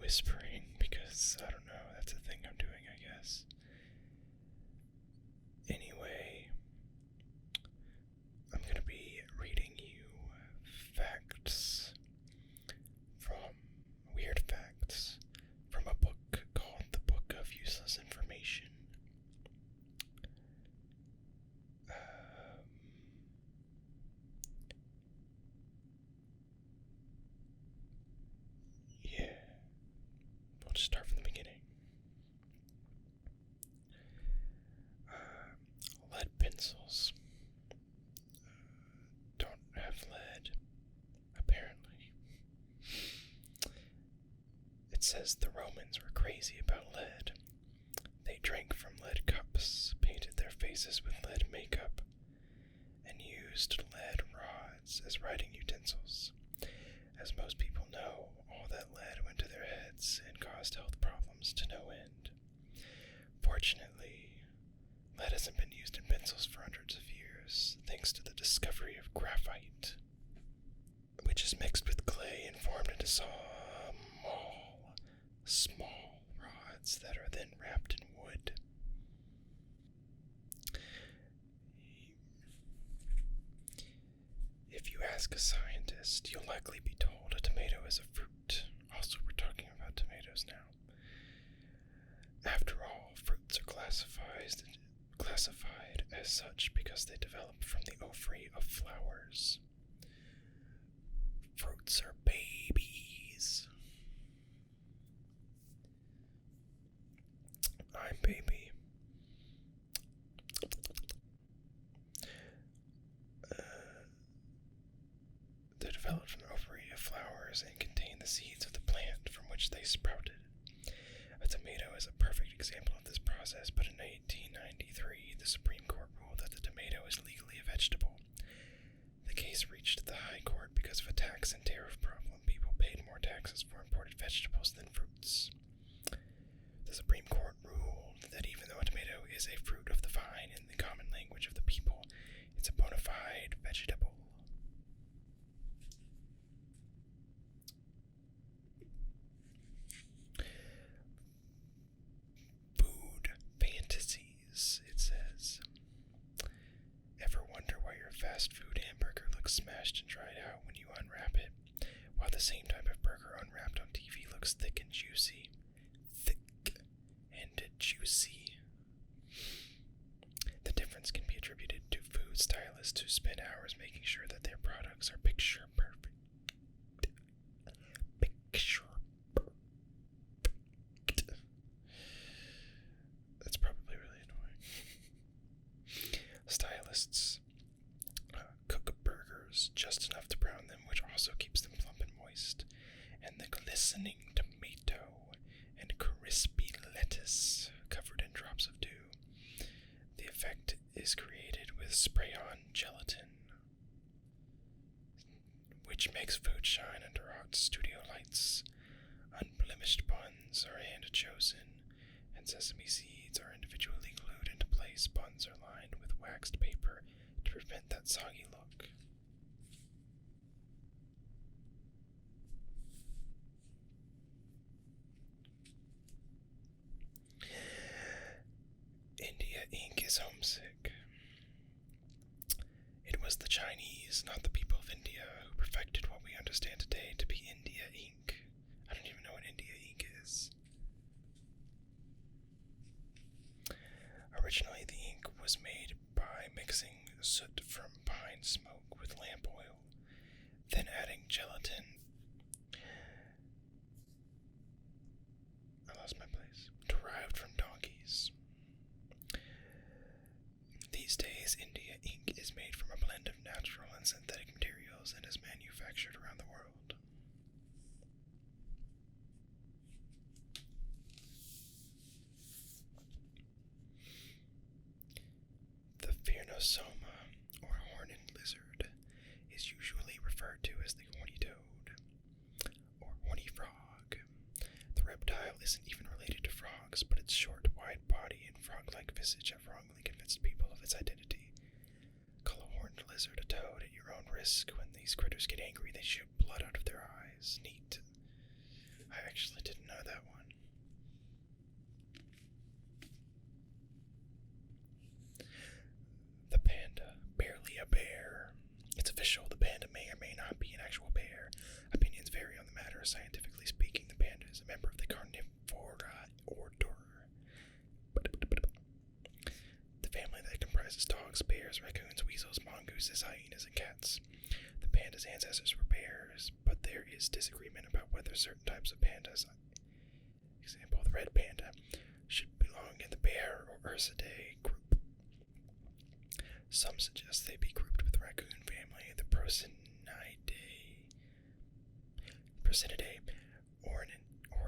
whispering because, I don't know, that's a thing I'm doing, I guess. Anyway, I'm gonna be reading you facts weird facts from a book called The Book of Useless Information. Yeah, we'll just start from the beginning. Lead pencils don't have lead, apparently. It says the Romans were crazy about lead. They drank from lead cups, painted their faces with lead makeup, and used lead rods as writing utensils. As most people know, all that lead went to their heads and caused health problems to no end. Fortunately, lead hasn't been used in pencils for hundreds of years, thanks to the discovery of graphite, which is mixed with clay and formed into small rods that are then wrapped in wood. If you ask a scientist, you'll likely be told a tomato is a fruit. Also, we're talking about tomatoes now. After all, fruits are classified as such because they develop from the ovary of flowers. Fruits are babies. I'm baby. They develop from the ovary of flowers and contain the seeds of the plant from which they sprouted. A tomato is a perfect example of this process, but in 1893, the Supreme Court ruled that the tomato is legally a vegetable. The case reached the High Court because of a tax and tariff problem. People paid more taxes for imported vegetables than fruits. The Supreme Court ruled that even though a tomato is a fruit of the vine in the common language of the people, it's a bona fide vegetable. Food fantasies, it says. Ever wonder why your fast food hamburger looks smashed and dried out when you unwrap it, while the same type of burger unwrapped on TV looks thick and juicy? Thick and juicy. The difference can be attributed to food stylists who spend hours making sure that their products are picture perfect. Picture perfect. That's probably really annoying. Stylists cook burgers just enough to brown them, which also keeps them plump and moist, and the glistening tomato and crispy lettuce covered in drops of dew. The effect is created with spray-on gelatin, which makes food shine under hot studio lights. Unblemished buns are hand-chosen, and sesame seeds are individually glued into place. Buns are lined with waxed paper to prevent that soggy look. India ink is homesick. It was the Chinese, not the people of India, who perfected what we understand today to be India ink. I don't even know what India ink is. Originally, the ink was made by mixing soot from pine smoke with lamp oil, then adding gelatin. I lost my place. Derived from donkeys. These days, India ink is made from a blend of natural and synthetic materials and is manufactured around the world. The Phenosoma, or horned lizard, is usually referred to as the horny toad, or horny frog. The reptile isn't even related to frogs, but its short, wide body and frog-like visage have wrongly convinced people of its identity. Call a horned lizard a toad at your own risk. When these critters get angry, they shoot blood out of their eyes. Neat. I actually didn't know that one. The panda, barely a bear. It's official, the panda may or may not be an actual bear. Opinions vary on the matter. Scientifically speaking, the panda is a member of the carnivora order. The family that comprises dogs, bears, raccoons, weasels, mongooses, hyenas, and cats. The panda's ancestors were bears, but there is disagreement about whether certain types of pandas, example, the red panda, should belong in the bear or Ursidae group. Some suggest they be grouped with the raccoon family, the Procinidae, or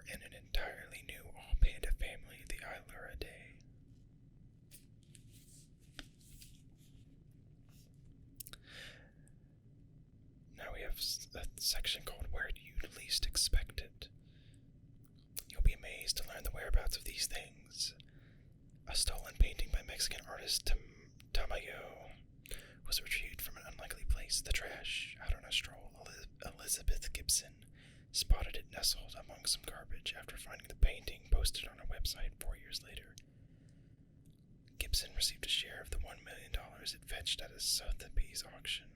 in an entirely new all-panda family, the Iluridae. Now we have a section called Where Do You Least Expect It? You'll be amazed to learn the whereabouts of these things. A stolen painting by Mexican artist Tamayo was retrieved from an unlikely place, the trash. Out on a stroll, Elizabeth Gibson spotted it nestled among some garbage after finding the painting posted on a website 4 years later. Gibson received a share of the $1 million it fetched at a Sotheby's auction.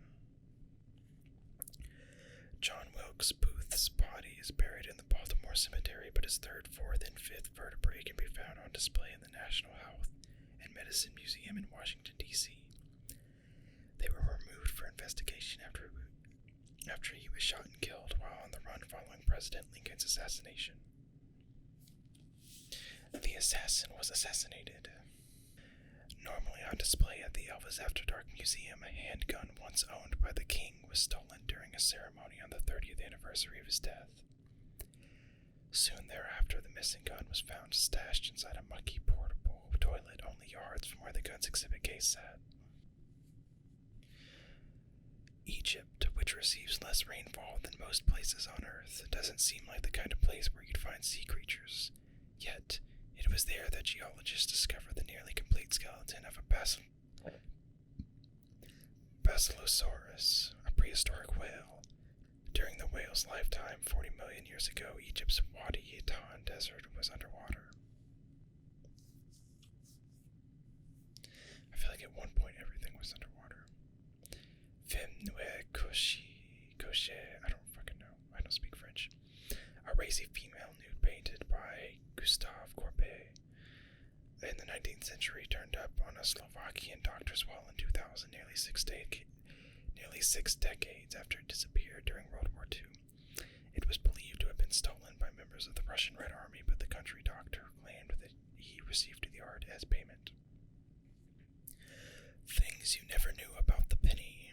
John Wilkes Booth's body is buried in the Baltimore Cemetery, but his third, fourth, and fifth vertebrae can be found on display in the National Health and Medicine Museum in Washington, D.C. They were removed for investigation after he was shot and killed while on the run following President Lincoln's assassination. The assassin was assassinated. Normally on display at the Elvis After Dark Museum, a handgun once owned by the king was stolen during a ceremony on the 30th anniversary of his death. Soon thereafter, the missing gun was found stashed inside a mucky portable toilet only yards from where the gun's exhibit case sat. Egypt, which receives less rainfall than most places on Earth, doesn't seem like the kind of place where you'd find sea creatures. Yet, it was there that geologists discovered the nearly complete skeleton of a Basilosaurus, a prehistoric whale. During the whale's lifetime, 40 million years ago, Egypt's Wadi Yatan desert was underwater. I feel like at one point everything was underwater. Femnue Koche, I don't fucking know. I don't speak French. A racy female nude painted by Gustave Courbet in the 19th century turned up on a Slovakian doctor's wall in 2000, nearly six decades after it disappeared during World War II. It was believed to have been stolen by members of the Russian Red Army, but the country doctor claimed that he received the art as payment. Things you never knew about the penny.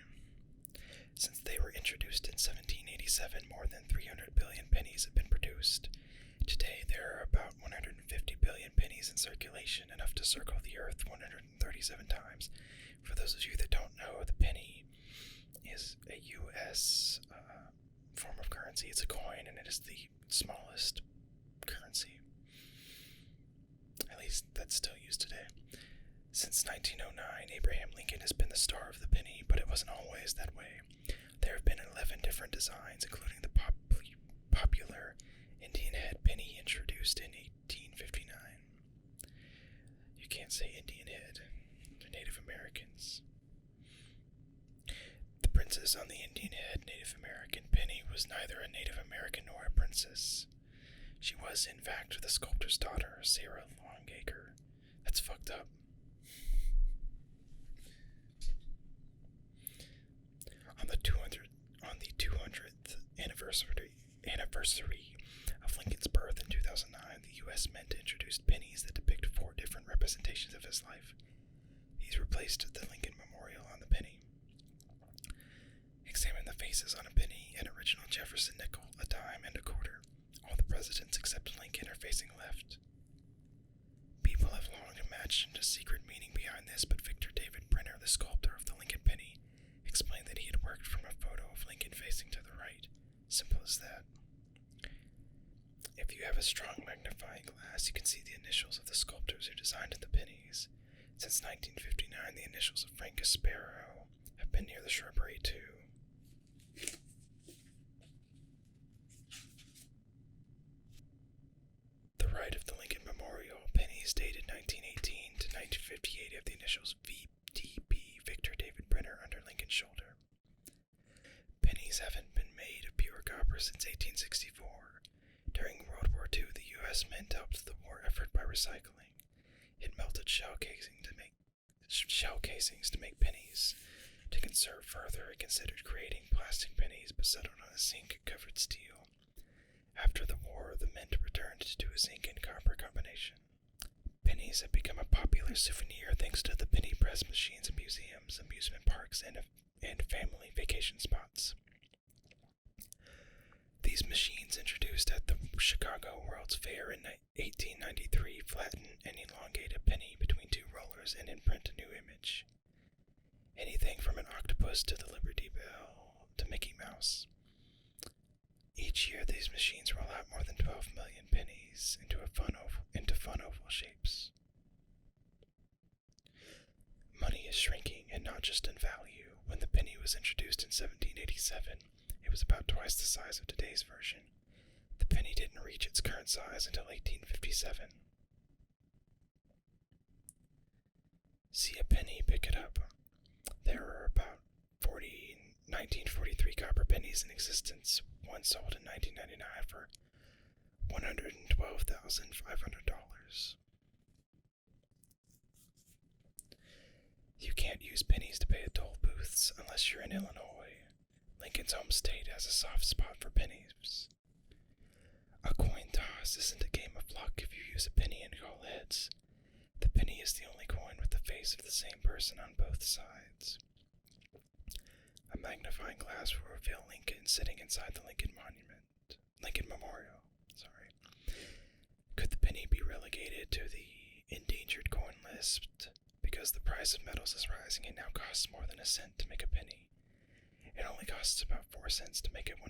Since they were introduced in 1787, more than 300 billion pennies have been produced. Today, there are about 150 billion pennies in circulation, enough to circle the Earth 137 times. For those of you that don't know, the penny is a U.S. Form of currency. It's a coin, and it is the smallest currency. At least that's still used today. Since 1909, Abraham Lincoln has been the star of the penny, but it wasn't always that way. There have been 11 different designs, including the popular Indian head penny introduced in 1859. You can't say Indian head. They're Native Americans. The princess on the Indian head Native American penny was neither a Native American nor a princess. She was, in fact, the sculptor's daughter, Sarah Longacre. That's fucked up. On the 200th anniversary of Lincoln's birth in 2009, the U.S. Mint introduced pennies that depict 4 different representations of his life. These replaced the Lincoln Memorial on the penny. Examine the faces on a penny: an original Jefferson nickel, a dime, and a quarter. All the presidents except Lincoln are facing left. People have long imagined a secret meaning behind this, but Victor David Brenner, the sculptor of the Lincoln penny, explained that he had worked from a photo of Lincoln facing to the right. Simple as that. If you have a strong magnifying glass, you can see the initials of the sculptors who designed the pennies. Since 1959, the initials of Frank Sparrow have been near the shrubbery, too. pennies haven't been made of pure copper since 1864. During World War II, the U.S. Mint helped the war effort by recycling. It melted shell casings to make pennies. To conserve further, it considered creating plastic pennies, but settled on a zinc-covered steel. After the war, the mint returned to a zinc and copper combination. Pennies have become a popular souvenir thanks to the penny press machines in museums, amusement parks, and family vacation spots. These machines, introduced at the Chicago World's Fair in 1893, flatten and elongate a penny between two rollers and imprint a new image. Anything from an octopus to the Liberty Bell to Mickey Mouse. Each year, these machines roll out more than 12 million pennies into fun oval shapes. Money is shrinking, and not just in value. When the penny was introduced in 1787, it was about twice the size of today's version. The penny didn't reach its current size until 1857. See a penny, pick it up. There are about 1943 copper pennies in existence, one sold in 1999 for $112,500. You can't use pennies to pay at toll booths unless you're in Illinois. Lincoln's home state has a soft spot for pennies. A coin toss isn't a game of luck if you use a penny and call heads. The penny is the only coin with the face of the same person on both sides. A magnifying glass will reveal Lincoln sitting inside the Lincoln Memorial. Could the penny be relegated to the endangered coin list because the price of metals is rising and now costs more than a cent to make a penny? It only costs about 4 cents to make it $100.